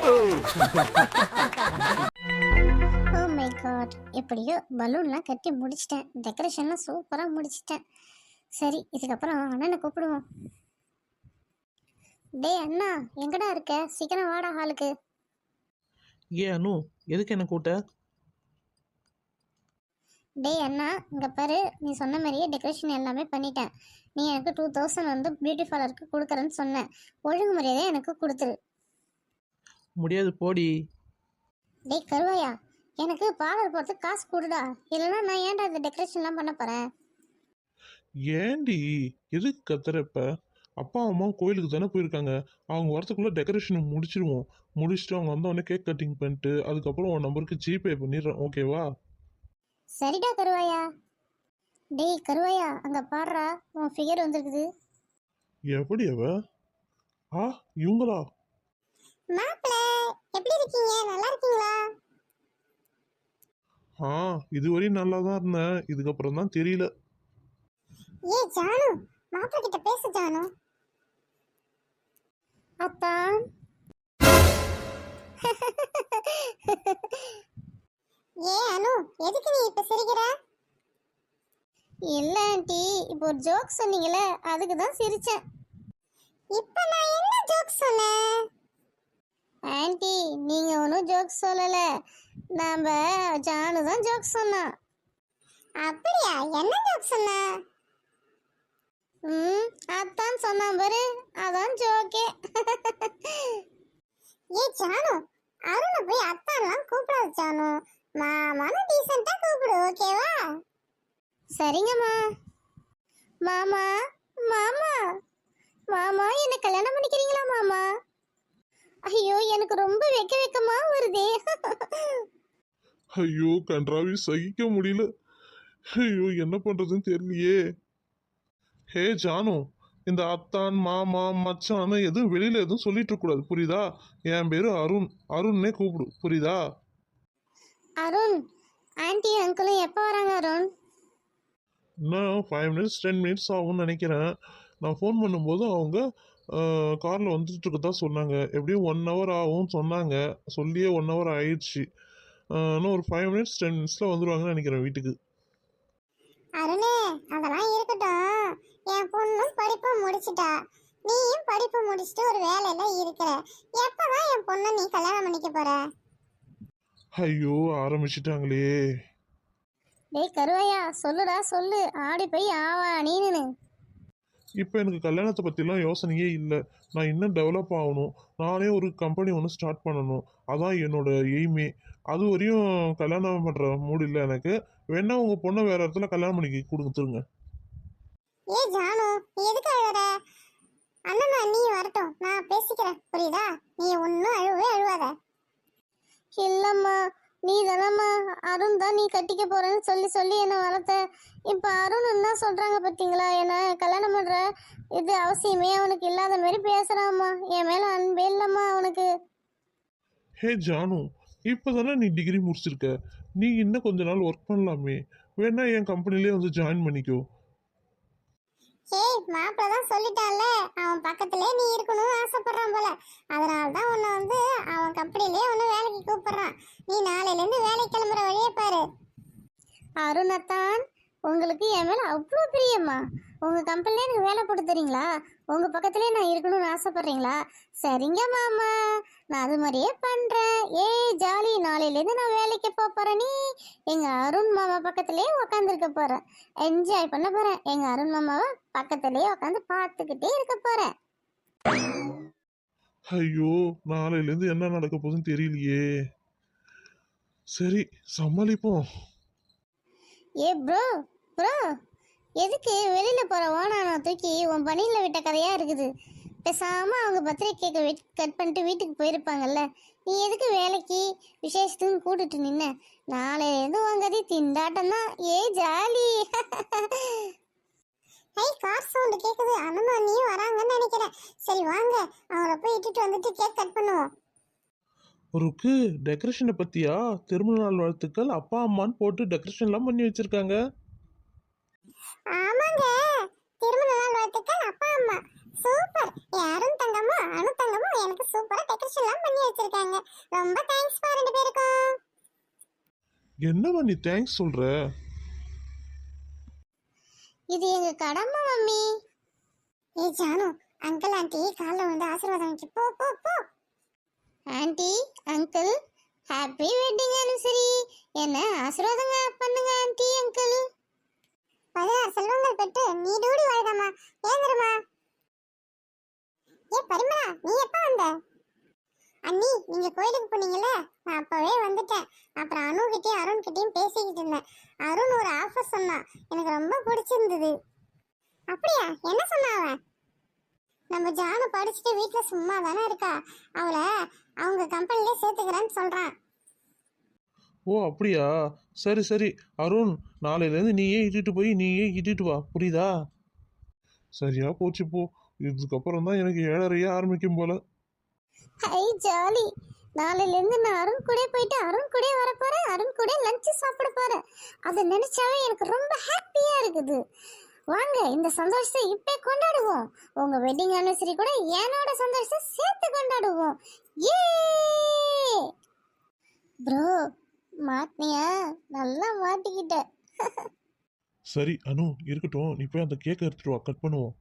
Oh my God, எப்படியோ பலூன்லாம் கட்டி முடிச்சிட்டேன், டெக்கரேஷன்லாம் சூப்பராக முடிச்சிட்டேன். சரி, இதுக்கப்புறம் அண்ணனை கூப்பிடுவோம். டேய் அண்ணா, எங்கடா இருக்க? சீக்கிரம் வாடா ஹாலுக்கு. ஏன் அனு, எதுக்கு என்ன கூட்ட? டேய் அண்ணா, இங்கே பாரு, நீ சொன்ன மாதிரியே டெக்கரேஷன் எல்லாமே பண்ணிட்டேன். நீ எனக்கு 2000 வந்து பியூட்டி பார்லருக்கு கொடுக்குறேன்னு சொன்னேன். ஒழுங்கு மரியாதையாக எனக்கு கொடுத்துரு. முடியாது, போடி. டேய் கருவாயா, எனக்கு பார்லர் போகிறதுக்கு காசு கொடுடா, இல்லைன்னா நான் ஏன்டா இந்த டெக்கரேஷன்லாம் பண்ண போகிறேன்? ஏண்டி எதுக்கு கத்துறப்ப? அப்பா அம்மா கோயிலுக்கு தானே போயிருக்காங்க. அவங்க வரத்துக்குள்ள டெக்கரேஷன் முடிச்சிருவோம். முடிச்சுட்டு அவங்க வந்தவொடனே கேக் கட்டிங் பண்ணிட்டு அதுக்கப்புறம் உன் நம்பருக்கு ஜிபே பண்ணிடுறேன், ஓகேவா? சரிடா கருவாயா. டேய் கருவாயா, அங்கே பாடுறா, உன் ஃபிகர் வந்துருக்குது. எப்படி அவ? ஆ, இவங்களா? மாப்பிள்ளை, எப்படி இருக்கீங்க? நல்லா இருக்கீங்களா? ஆ, இதுவரையும் நல்லா தான் இருந்தேன், இதுக்கப்புறம் தான் தெரியல. ஏ ஜானு, மாப்பிள்ளை கிட்ட பேசு ஜானு. அத்தான். ஏ அனு, எதுக்கு நீ இப்ப சிரிக்கிற? இல்ல ஆண்டி, இப்போ ஒரு ஜோக் சொன்னீங்கல, அதுக்கு தான் சிரிச்சேன். இப்ப நான் என்ன ஜோக் சொன்னேன்? ஆண்டி, நீங்க ஒன்றும் ஜோக் சொல்லல, நாம ஜானு தான் ஜோக் சொன்னான். அப்படியா? என்ன ஜோக் சொன்ன? அதான் சொன்னான் பாரு, அதான் ஜோக்கே. ஏ ஜானு, அருணை போய் அத்தான்லாம் கூப்பிடாது ஜானு, மாமான்னு டீசெண்டா கூப்பிடு, ஓகேவா? சரிங்கம்மா. மாமா, மாமா, மாமா, என்ன கல்யாணம் பண்ணிக்கிறீங்களா மாமா? ஐயோ, எனக்கு ரொம்ப வெக்கமா வருதே. ஐயோ, கன்றாவி, சகிக்க முடியல. ஐயோ, என்ன பண்றதுன்னு தெரியலையே. ஹே ஜானு, இந்த அத்தான் மாமா மச்சான்னு எதுவும் வெளியில எதுவும் சொல்லிட்டு இருக்க கூடாது, புரியுதா? என் பேரு அருண், அருண்னே கூப்பிடு, புரியுதா? அருண், ஆன்ட்டி அங்கிளும் எப்போ வராங்க அருண்? இன்னும் 5 மினிட்ஸ் 10 மினிட்ஸ் ஆகும்னு நினைக்கிறேன். நான் ஃபோன் பண்ணும்போது அவங்க காரில் வந்துட்டு இருக்கதா சொன்னாங்க. எப்படியும் 1 ஹவர் ஆகும்னு சொன்னாங்க. சொல்லியே 1 ஹவர் ஆயிடுச்சு. இன்னும் ஒரு 5 மினிட்ஸ் 10 மினிட்ஸில் வந்துடுவாங்கன்னு நினைக்கிறேன் வீட்டுக்கு. அருணே, அதெல்லாம் இருக்கட்டும், என் பொண்ணும் படிப்பு முடிச்சிட்டா, நீயும் படிப்பு முடிச்சுட்டு ஒரு வேலையில இருக்கிற. எப்பதான் என் பொண்ணை நீ கல்யாணம் பண்ணிக்க போற? ஐயோ, ஆரம்பிச்சிட்டாங்களே. டேய் கருவாயா, சொல்லுடா சொல்லு, ஆடி போய் ஆவா நீனு. இப்போ எனக்கு கல்யாணத்தை பற்றிலாம் யோசனையே இல்லை. நான் இன்னும் டெவலப் ஆகணும். நானே ஒரு கம்பெனி ஒன்று ஸ்டார்ட் பண்ணணும். அதான் என்னோட எய்மே. அது வரையும் கல்யாணம் பண்ணுற மூடு இல்லை எனக்கு. வேணா உங்கள் பொண்ணை வேறு இடத்துல கல்யாணம் பண்ணி கொடுத்துருங்க. ஏ ஜானு, நீ எதுக்கு அழுற? அண்ணனா நீ வரட்டும், நான் பேசிக்கிறேன், புரியுதா? நீ ஒன்றும் அழுவாத. இல்லம்மா, நீ தானம்மா அருண் தான் நீ கட்டிக்க போறேன்னு சொல்லி சொல்லி என்ன வளர்த்த. இப்போ அருண் என்ன சொல்றாங்க பார்த்தீங்களா? என்ன கல்யாணம் பண்ற இது அவசியமே அவனுக்கு இல்லாத மாதிரி பேசுறாம்மா. என் மேல அன்பே இல்லம்மா அவனுக்கு. ஹே ஜானு, இப்போ தானே நீ டிகிரி முடிச்சிருக்க. நீ இன்னும் கொஞ்ச நாள் ஒர்க் பண்ணலாமே. வேணா என் கம்பெனிலே வந்து ஜாயின் பண்ணிக்கோ. ஏய், மாப்பிள்ள தான் சொல்லிட்டான்ல, அவன் பக்கத்திலே நீ இருக்கணும்னு ஆசைப்படுறான் போல. அதனால தான் உன்னை வந்து அவன் கம்பெனிலே உன்னை வேலைக்கு கூப்பிடுறான். நீ நாளையிலேருந்து வேலைக்கு கிளம்புற வழியே பாரு. அருணத்தான், உங்களுக்கு என் மேலே அவ்வளோ பிரியம்மா. உங்கள் கம்பெனிலே எனக்கு வேலை போட்டு தரீங்களா? உங்கள் பக்கத்துலேயே நான் இருக்கணும்னு ஆசைப்பட்றீங்களா? சரிங்க மாமா, நான் அது மாதிரியே பண்ணுறேன். ஏய் ஜாலி, நாளையிலேருந்து நான் வேலைக்கு போகிறேன். நீ எங்கள் அருண் மாமா பக்கத்துலேயே உக்காந்துருக்க போகிறேன். என்ஜாய் பண்ண போகிறேன். எங்கள் அருண் மாமாவை பக்கத்துலேயே உட்காந்து பார்த்துக்கிட்டே இருக்க போகிறேன். ஐயோ, நாளையிலேருந்து என்ன நடக்க போகுதுன்னு தெரியலையே. சரி, சமாளிப்போம். ஏ ப்ரோ, ப்ரோ, எதுக்கு வெளியில் போகிற ஓனான தூக்கி உன் பணியில் விட்ட கதையாக இருக்குது? பேசாமல் அவங்க பர்த்டே கேக்கை கட் பண்ணிட்டு வீட்டுக்கு போயிருப்பாங்கல்ல. நீ எதுக்கு வேலைக்கு விசேஷத்துக்கு கூட்டிட்டு நின்ன? நாளையிலேருந்து வாங்கதி திண்டாட்டம் தான். ஏ ஜாலி. ஐ, கார் சவுண்டு கேட்குது. அண்ணா நீயும் வராங்கன்னு நினைக்கிறேன். சரி வாங்க, அவங்கள போய் இட்டுட்டு வந்துட்டு கேக் கட் பண்ணுவோம். ருக்கு, டெக்கரேஷனை பற்றியா? திருமண நாள் வாழ்த்துக்கள் அப்பா அம்மான்னு போட்டு டெக்கரேஷன்லாம் பண்ணி வச்சுருக்காங்க. ஆமாங்க, திருமண நாள் வாழ்த்துக்கள் அப்பா அம்மா. சூப்பர். அருண் தங்கம்மா அனு தங்கம்மா எனக்கு சூப்பரா டெக்கரேஷன்லாம் பண்ணி வச்சிருக்காங்க. ரொம்ப தேங்க்ஸ் பா ரெண்டு பேருக்கும். என்னம்மா நீ தேங்க்ஸ் சொல்ற? இது எங்க கடமை மம்மி. ஏய் ஜானு, அங்கிள் ஆண்டி காலைல வந்து ஆசீர்வாதம் வாங்கி போ போ போ. Aunty uncle happy wedding anniversary. என்ன ஆசீர்வாதங்க பண்ணுங்க ஆண்டி அங்கிள். 16 செல்வங்கள் பெற்று நீடூடி வாழ்கம்மா. ஏந்திரமா. ஏ பரிமளா, நீ எப்ப வந்த? அண்ணி நீங்க கோயிலுக்கு போனீங்கல்ல, நான் அப்பவே வந்துட்டேன். அப்புறம் அனு கிட்டயும் அருண் கிட்டயும் பேசிக்கிட்டு இருந்தேன். அருண் ஒரு ஆஃபர் சொன்னான், எனக்கு ரொம்ப பிடிச்சிருந்தது. அப்படியா? என்ன சொன்னா அவன்? நம்ம ஜானு படிச்சுட்டு வீட்டுல சும்மா தானே இருக்கா, அவளை அவங்க கம்பெனிலே சேர்த்துக்கிறேன்னு சொல்றான். ஓ அப்படியா? சரி சரி அருண், நாளையிலேருந்து நீயே இட்டுட்டு வா, புரியுதா? சரியா போச்சு போ. இதுக்கப்புறம் தான் எனக்கு 7:30 ஆரம்பிக்கும் போல. Hi jolly. நாளையில இருந்து நான் அருண் கூட போயிட்டு அருண் கூட வர போறேன், அருண் கூட லஞ்ச் சாப்பிட போறேன். அதை நினைச்சாவே எனக்கு ரொம்ப ஹாப்பியா இருக்குது. வாங்க இந்த சந்தோஷத்தை இப்பே கொண்டாடுவோம். உங்க வெட்டிங் ஆனிவர்சரி கூட என்னோட சந்தோஷத்தை சேர்த்து கொண்டாடுவோம். ஏ ப்ரோ, மாட்டினியா? நல்லா மாட்டிக்கிட்ட. சரி அனு இருக்கட்டும், நீ போய் அந்த கேக்கை எடுத்துட்டு வா, கட் பண்ணுவோம்.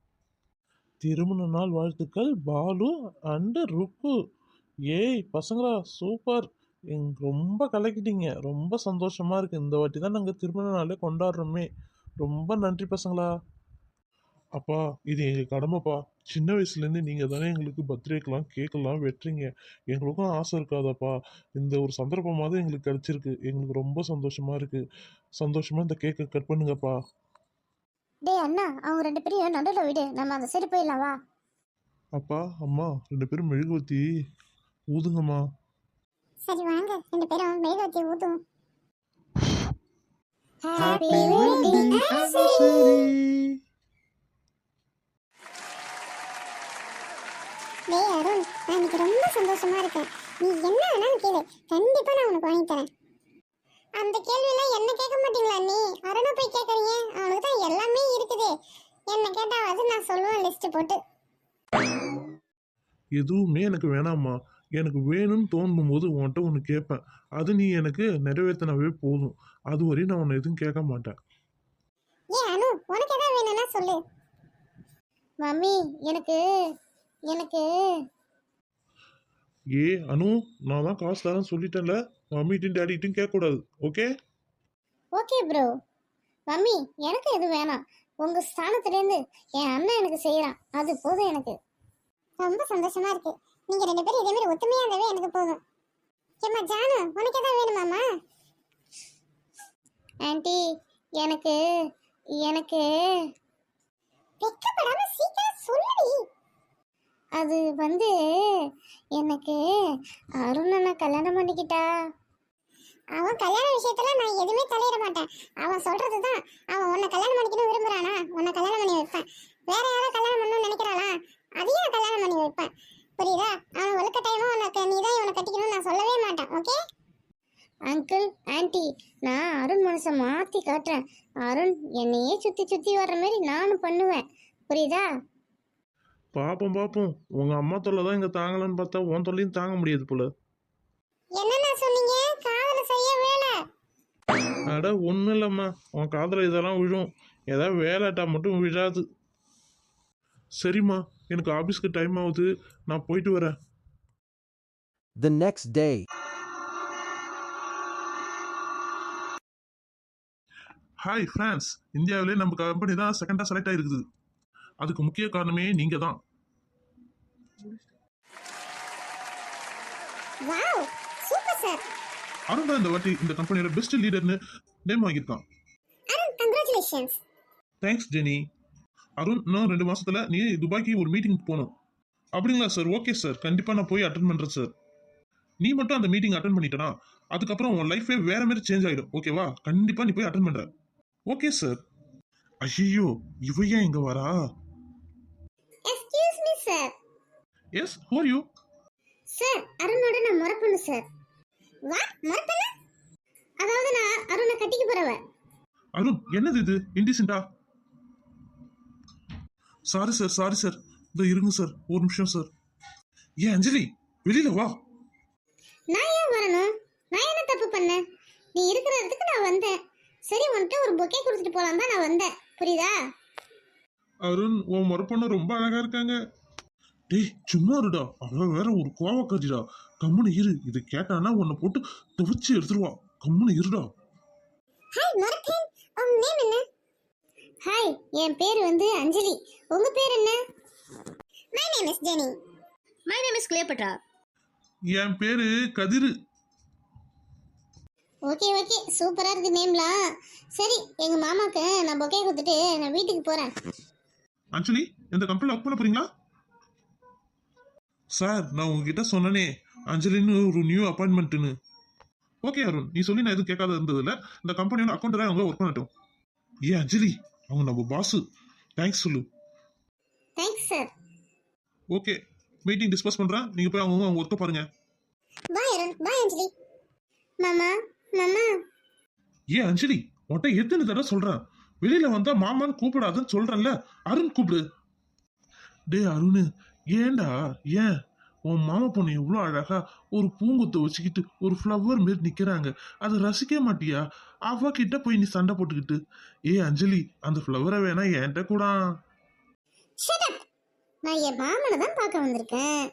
திருமண நாள் வாழ்த்துக்கள் பாலு அண்டு ருக்கு. ஏய் பசங்களா, சூப்பர். ரொம்ப கலக்கிட்டீங்க. ரொம்ப சந்தோஷமா இருக்கு. இந்த வாட்டி தான் நாங்கள் திருமண நாளே கொண்டாடுறோமே. ரொம்ப நன்றி பசங்களா. அப்பா இது எங்கள் கடமைப்பா. சின்ன வயசுலேருந்து நீங்கள் தானே எங்களுக்கு பர்த்டேக்கெலாம் கேக்கெல்லாம் வெட்டுறீங்க. எங்களுக்கும் ஆசை இருக்காதாப்பா? இந்த ஒரு சந்தர்ப்பமாவது எங்களுக்கு கிடைச்சிருக்கு. எங்களுக்கு ரொம்ப சந்தோஷமாக இருக்குது. சந்தோஷமாக இந்த கேக்கை கட் பண்ணுங்கப்பா. டேய் அண்ணா, அவங்க ரெண்டு பேரையும் நடுவில் விடு, நம்ம அந்த சைடு போயிடலாம் வா. அப்பா அம்மா 2 பேரும் மெழுகுவத்தி ஊதுங்கம்மா. சரி வாங்க, ரெண்டு பேரும் மெழுகுவர்த்தி ஊதுவோம். Happy wedding anniversary. டேய் அருண், நான் இன்னைக்கு ரொம்ப சந்தோஷமா இருக்கேன். நீ என்ன வேணாலும் கேளு, கண்டிப்பா நான் உனக்கு வாங்கி தரேன். அந்த கேள்வியெல்லாம் என்ன கேட்க மாட்டீங்களா நீ? அருணை போய் கேட்கறீங்க? அவனுக்கு தான் எல்லாமே இருக்குது. என்ன கேட்டாவது நான் சொல்லுவேன் லிஸ்ட் போட்டு. எதுவுமே எனக்கு வேணாம்மா. எனக்கு வேணும்னு தோணும் போது உன்கிட்ட ஒன்று கேட்பேன். அது நீ எனக்கு நிறைவேற்றினாவே போதும். அது வரையும் நான் உன்னை எதுவும் கேட்க மாட்டேன். ஏன் அனு, உனக்கு எதாவது வேணும்னா சொல்லு. மம்மி எனக்கு எனக்கு ஏ அனு, நான் தான் காசு தரேன்னு சொல்லிட்டேன்ல. மம்மிட்டும் டேடிட்டும் கேட்கக்கூடாது, ஓகே? Okay bro. மம்மி எனக்கு எது வேணாம். உங்க ஸ்தானத்துலேருந்து என் அண்ணன் எனக்கு செய்யறான், அது போதும் எனக்கு. ரொம்ப சந்தோஷமா இருக்கு. நீங்க ரெண்டு பேரும் இதே மாதிரி ஒத்துமையா இருந்தாவே எனக்கு போதும். ஏம்மா ஜானு, உனக்கு எதாவது வேணுமாமா? ஆண்டி எனக்கு எனக்கு வெக்கப்படாம சீக்கிரம் சொல்லுடி. அது வந்து எனக்கு அருணனை கல்யாணம் பண்ணிக்கிட்டா. அவன் கல்யாண விஷயத்துல நான் எதுவுமே தலையிட மாட்டேன். அவன் சொல்றதுதான். அவன் உன்னை கல்யாணம் பண்ணிக்கணும் விரும்புறானா, உன்னை கல்யாணம் பண்ணி வைப்பேன். வேற யாரும் கல்யாணம் பண்ணணும்னு நினைக்கிறாளா, அதையும் கல்யாணம் பண்ணி வைப்பேன். புரியுதா? அவன் ஒழுக்க டைமும் உனக்கு நீதான் இவனை கட்டிக்கணும்னு நான் சொல்லவே மாட்டேன், ஓகே? அங்கிள் ஆண்டி, நான் அருண் மனசை மாத்தி காட்டுறேன். அருண் என்னையே சுத்தி சுத்தி வர்ற மாதிரி நானும் பண்ணுவேன், புரியுதா? பாப்போம். உங்க அம்மா தொல்லை தான் இங்க தாங்கலன்னு பார்த்தா உன் தொல்லையும் தாங்க முடியாது போல. என்னன்னா சொன்னீங்க? காதல செய்ய வேலை. அட ஒன்றும் இல்லைம்மா, உன் காதில் இதெல்லாம் விழும். ஏதாவது வேலைட்டா மட்டும் விழாது. சரிம்மா, எனக்கு ஆஃபீஸ்க்கு டைம் ஆகுது, நான் போயிட்டு வரேன். The next day. Hi France, இந்தியாவிலே நம்ம கம்பெனி தான் செகண்டாக செலக்ட் ஆகிருக்குது. அதுக்கு முக்கிய காரணமே நீங்கள் தான். Wow, super sir. அருண் தான் இந்த வாட்டி இந்த கம்பெனியோட பெஸ்ட் லீடர்னு நேம் வாங்கியிருக்கான். Arun, congratulations. Thanks Jenny. Arun, இன்னும் 2 மாசத்துல நீ துபாய்க்கு ஒரு மீட்டிங் போகணும். அப்படிங்களா சார்? ஓகே சார், கண்டிப்பாக நான் போய் அட்டன் பண்ணுறேன் சார். நீ மட்டும் அந்த மீட்டிங் அட்டன் பண்ணிட்டனா அதுக்கப்புறம் உன் லைஃபே வேற மாதிரி சேஞ்ச் ஆகிடும், ஓகேவா? கண்டிப்பாக நீ போய் அட்டன் பண்ணுற. Okay sir. ஐயோ, இவ ஏன் இங்கே வரா? Excuse me sir. Yes, who are you? Sir, அருணோட நான் முறப்பண்ணு சார். வாட், முறப்பண்ணு? அதாவது நான் அருணை கட்டிக்க போறவ. அருண், என்னது இது இன்டிசென்டா? Sorry sir. இதோ இருங்க சார், ஒரு நிமிஷம் சார். ஏன் அஞ்சலி வெளியில வா. நான் ஏன் வரணும்? நான் என்ன தப்பு பண்ணேன்? நீ இருக்கிற இடத்துக்கு நான் வந்தேன். சரி, உன்கிட்ட ஒரு பொக்கே கொடுத்துட்டு போலாம் தான் நான் வந்தேன். புரியுதா? அருண், உன் மறுப்பொண்ணு ரொம்ப அழகா இருக்காங்க. டேய் சும்மா இருடா, அவ வேற ஒரு கோவக்காரிடா. கம்முனு இரு, இது கேட்டானா உன்னை போட்டு துவச்சு எடுத்துருவா. கம்முனு இருடா. ஹாய் மரத்தன், உங்க நேம் என்ன? ஹாய், என் பேர் வந்து அஞ்சலி. உங்க பேர் என்ன? My name is Jenny. My name is Cleopatra. என் பேரு கதிரு. ஓகே ஓகே, சூப்பரா இருக்கு நேம்லாம். சரி, எங்க மாமாக்கு நான் பொக்கே கொடுத்துட்டு நான் வீட்டுக்கு போறேன். அஞ்சலி, இந்த கம்பெனில ஒர்க் பண்ண போறீங்களா? சார், நான் உங்ககிட்ட சொன்னனே அஞ்சலின்னு ஒரு நியூ அப்பாயின்மெண்ட்னு. ஓகே அருண், நீ சொல்லி நான் எதுவும் கேட்காத இருந்ததில்ல. இந்த கம்பெனியோட அக்கௌண்டரா அவங்க ஒர்க் பண்ணட்டும். ஏன் அஞ்சலி, அவங்க நம்ம பாஸ். தேங்க்ஸ் சொல்லு. Thanks sir. Okay, meeting discuss பண்றேன். நீங்க போய் அவங்க ஒர்க்கை பாருங்க. பாய் அருண், பாய் அஞ்சலி. மாமா மாமா. ஏன் அஞ்சலி, உன்கிட்ட எத்தனை தடவை சொல்றேன், வெளியில வந்தா மாமான்னு கூப்பிடாதுன்னு சொல்றேன்ல. அருண் கூப்பிடு. டே அருண், ஏன்டா? ஏன் உன் மாமா பொண்ணு இவ்வளோ அழகா ஒரு பூங்குத்தை வச்சுக்கிட்டு ஒரு ஃப்ளவர் மாரி நிக்கிறாங்க, அதை ரசிக்க மாட்டியா? அவகிட்ட போய் நீ சண்டை போட்டுக்கிட்டு. அஞ்சலி, அந்த ஃப்ளவரை வேணா என்கிட்ட கூட. Shut up. நான் என் மாமனை தான் பார்க்க வந்திருக்கேன்.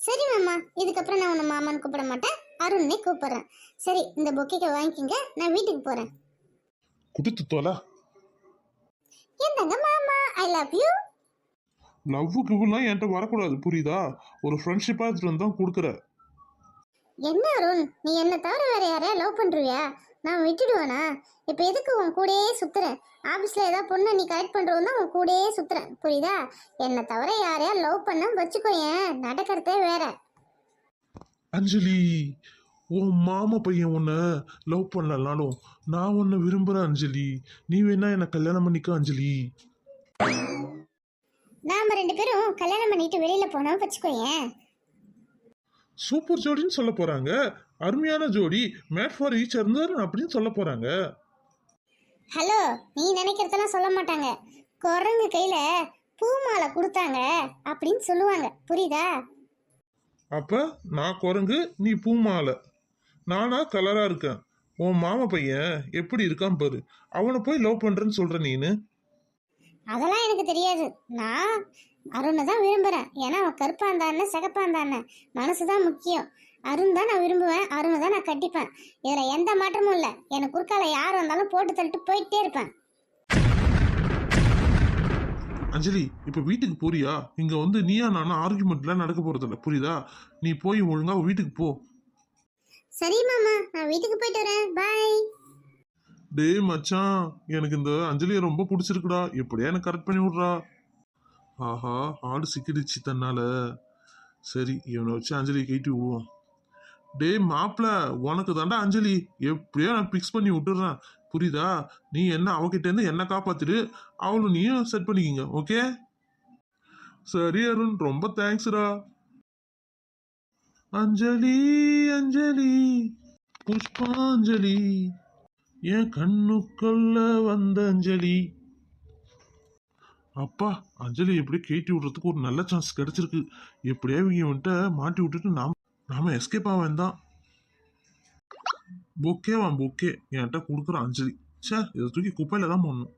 சரி மாமா, இதுக்கப்புறம் நான் உன்னை மாமான்னு கூப்பிட மாட்டேன், அருண்னே கூப்பிடுறேன். சரி, இந்த பொக்கேக்கை வாங்கிக்கிங்க, நான் வீட்டுக்கு போறேன். குடுத்து தோலா. என்னங்க மாமா, ஐ லவ் யூ. லவ் கிவ்லாம் என்கிட்ட வரக்கூடாது, புரியுதா? ஒரு ஃப்ரெண்ட்ஷிப்பா எடுத்துட்டு வந்து தான் கொடுக்குற. என்ன அருண், நீ என்ன தவிர வேற யாரையா லவ் பண்றியா? நான் விட்டுடுவேனா? இப்ப எதுக்கு உன் கூடயே சுத்துறேன்? ஆபீஸ்ல ஏதாவது பொண்ணை நீ கரெக்ட் பண்றவன் தான் உன் கூடயே சுத்துறேன், புரியுதா? என்னை தவிர யாரையா லவ் பண்ண வச்சுக்கோயேன், நடக்கிறதே வேற. அஞ்சலி, உன் மாமா பையன் உன்னை லவ் பண்ணலனாலும் நான் உன்னை விரும்புறேன் அஞ்சலி. நீ வேணா என்ன கல்யாணம் பண்ணிக்க அஞ்சலி. நாம ரெண்டு பேரும் கல்யாணம் பண்ணிட்டு வெளியில போனோம் வச்சுக்கோயேன். சூப்பர் ஜோடின்னு சொல்ல போறாங்க. அருமையான ஜோடி, மேட் ஃபார் ஈச் அதர் அப்படின்னு சொல்ல போறாங்க. ஹலோ, நீ நினைக்கிறதெல்லாம் சொல்ல மாட்டாங்க. குரங்கு கையில பூ மாலை கொடுத்தாங்க அப்படின்னு சொல்லுவாங்க, புரியுதா? அப்ப நான் குரங்கு, நீ பூமாலை. நானா கலரா இருக்கேன். உன் மாமா பையன் எப்படி இருக்கான் பாரு, அவனை போய் லவ் பண்றேன்னு சொல்ற நீனு. அதெல்லாம் எனக்கு தெரியாது. நான் அருணை தான் விரும்புறேன். ஏன்னா அவன் கருப்பா இருந்தானே சிகப்பா இருந்தானே மனசுதான் முக்கியம். அருண் தான் நான் விரும்புவேன், அருணை தான் நான் கட்டிப்பேன். இதுல எந்த மாற்றமும் இல்லை. எனக்கு குறுக்கால யார் வந்தாலும் போட்டு தள்ளிட்டு போயிட்டே இருப்பேன். அஞ்சலி, இப்ப வீட்டுக்கு போறியா? இங்க வந்து நீயா நானும் ஆர்குமெண்ட்லாம் நடக்க போறது இல்ல, புரியுதா? நீ போய் ஒழுங்கா வீட்டுக்கு போ. சரி மாமா, நான் வீட்டுக்கு போயிட்டு வரேன். பாய். டேய் மச்சான், எனக்கு இந்த அஞ்சலியை ரொம்ப பிடிச்சிருக்குடா. எப்படியா எனக்கு கரெக்ட் பண்ணி விட்றா. ஆஹா, ஆடு சிக்கிடுச்சு தன்னால. சரி, இவனை வச்சு அஞ்சலியை கேட்டி விடுவோம். டேய் மாப்பிள, உனக்கு தாண்டா அஞ்சலி. எப்படியோ நான் பிக்ஸ் பண்ணி விட்டுறேன், புரியுதா? நீ என்ன அவகிட்ட இருந்து என்ன காப்பாத்திடு, அவளும் நீயும் செட் பண்ணிக்கிங்க. ஓகே? சரி அருண், ரொம்ப தேங்க்ஸ்டா. அஞ்சலி அஞ்சலி புஷ்பாஞ்சலி, என் கண்ணுக்குள்ள வந்த அஞ்சலி. அப்பா, அஞ்சலி எப்படி கேட்டி விடுறதுக்கு ஒரு நல்ல சான்ஸ் கிடைச்சிருக்கு. எப்படியா இவங்க வந்துட்டு மாட்டி விட்டுட்டு நாம எஸ்கேப் ஆவேன் தான். பொக்கே என்கிட்ட கொடுக்குற அஞ்சலி. சே, இதை தூக்கி குப்பையில தான் போடணும்.